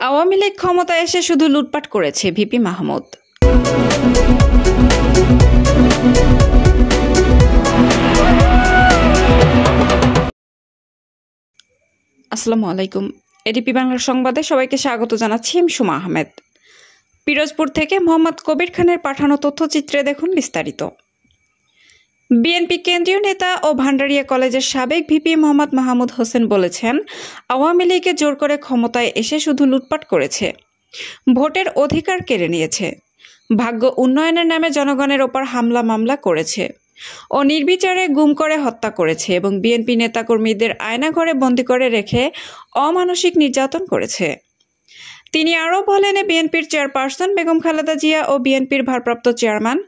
আওয়ামী লীগ ক্ষমতায় এসে শুধু লুটপাট করেছে, ভিপি মাহমুদ। আসসালামু আলাইকুম। এডিপি বাংলার সংবাদে সবাইকে স্বাগত জানাচ্ছি। আমি সুমা আহমেদ। পিরোজপুর থেকে মোহাম্মদ কবির খানের পাঠানো তথ্যচিত্রে দেখুন বিস্তারিত। বিএনপি কেন্দ্রীয় নেতা ও ভান্ডারিয়া কলেজের সাবেক ভিপি মোহাম্মদ মাহমুদ হোসেন বলেছেন, আওয়ামী লীগে জোর করে ক্ষমতায় এসে শুধু লুটপাট করেছে, ভোটের অধিকার কেড়ে নিয়েছে, ভাগ্য উন্নয়নের নামে জনগণের ওপর হামলা মামলা করেছে ও নির্বিচারে গুম করে হত্যা করেছে এবং বিএনপি নেতাকর্মীদের আয়নাঘরে বন্দী করে রেখে অমানসিক নির্যাতন করেছে। তিনি আরও বলেন, বিএনপির চেয়ারপারসন বেগম খালেদা জিয়া ও বিএনপির ভারপ্রাপ্ত চেয়ারম্যান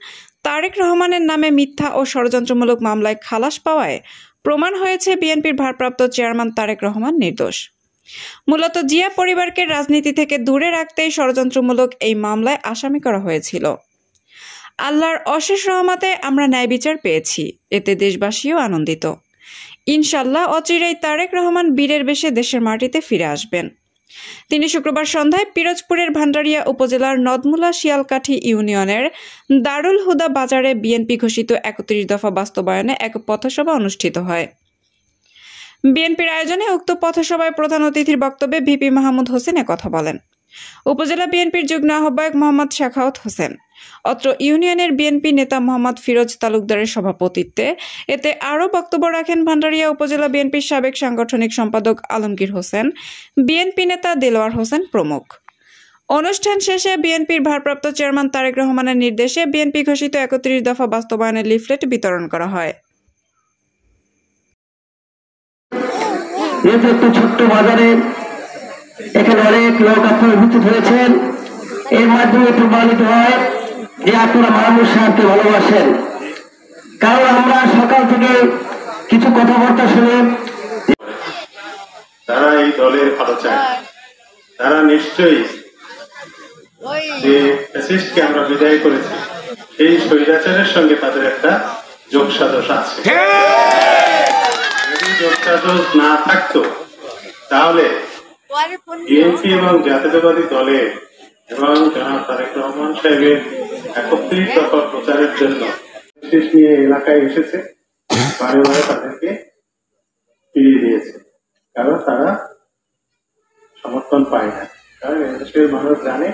তারেক রহমানের নামে মিথ্যা ও ষড়যন্ত্রমূলক মামলায় খালাস পাওয়ায় প্রমাণ হয়েছে বিএনপির ভারপ্রাপ্ত চেয়ারম্যান তারেক রহমান নির্দোষ। মূলত জিয়া পরিবারকে রাজনীতি থেকে দূরে রাখতেই ষড়যন্ত্রমূলক এই মামলায় আসামি করা হয়েছিল। আল্লাহর অশেষ রহমতে আমরা ন্যায় বিচার পেয়েছি, এতে দেশবাসীও আনন্দিত। ইনশাল্লাহ অচিরেই তারেক রহমান বীরের বেশে দেশের মাটিতে ফিরে আসবেন। তিনি শুক্রবার সন্ধ্যায় পিরোজপুরের ভান্ডারিয়া উপজেলার নদমুলা শিয়ালকাঠি ইউনিয়নের দারুল হুদা বাজারে বিএনপি ঘোষিত ৩১ দফা বাস্তবায়নে এক পথসভা অনুষ্ঠিত হয়। বিএনপির আয়োজনে উক্ত পথসভায় প্রধান অতিথির বক্তব্যে ভিপি মাহমুদ হোসেন কথা বলেন। উপজেলা বিএনপির যুগ্ম আহ্বায়ক মোহাম্মদ শাখাওয়াত হোসেন, অত্র ইউনিয়নের বিএনপি নেতা মোহাম্মদ ফিরোজ তালুকদারের সভাপতিত্বে এতে আরও বক্তব্য রাখেন ভান্ডারিয়া উপজেলা বিএনপির সাবেক সাংগঠনিক সম্পাদক আলমগীর হোসেন, বিএনপি নেতা দেলোয়ার হোসেন প্রমুখ। অনুষ্ঠান শেষে বিএনপির ভারপ্রাপ্ত চেয়ারম্যান তারেক রহমানের নির্দেশে বিএনপি ঘোষিত ৩১ দফা বাস্তবায়নের লিফলেট বিতরণ করা হয়। একটু ছোট্ট বাজারে এখানে অনেক লোক আপনারা উপস্থিত হয়েছেন। এর মাধ্যমে প্রমাণিত হয় যে আপনারা মানুষ সাহেবকে ভালোবাসেন। কারণ আমরা সকাল থেকে কিছু কথাবার্তা শুনে তারা এই দলের ভালো চায়। তারা নিশ্চয়ই যে ফ্যাসিস্টকে আমরা বিদায় করেছি সেই স্বৈরাচারের সঙ্গে তাদের একটা যোগসাজশ আছে। যদি যোগসাজশ না থাকতো তাহলে বিএনপি এবং জাতীয়তাবাদী দলের এবং জনাব তারেক রহমান সাহেবের ৩১ দফা প্রচারের জন্য বিশেষ নিয়ে এলাকায় এসেছে, বারে বারে তাদেরকে ফিরিয়ে দিয়েছে। কারণ তারা সমর্থন পায় না। কারণ এদেশের মানুষ জানে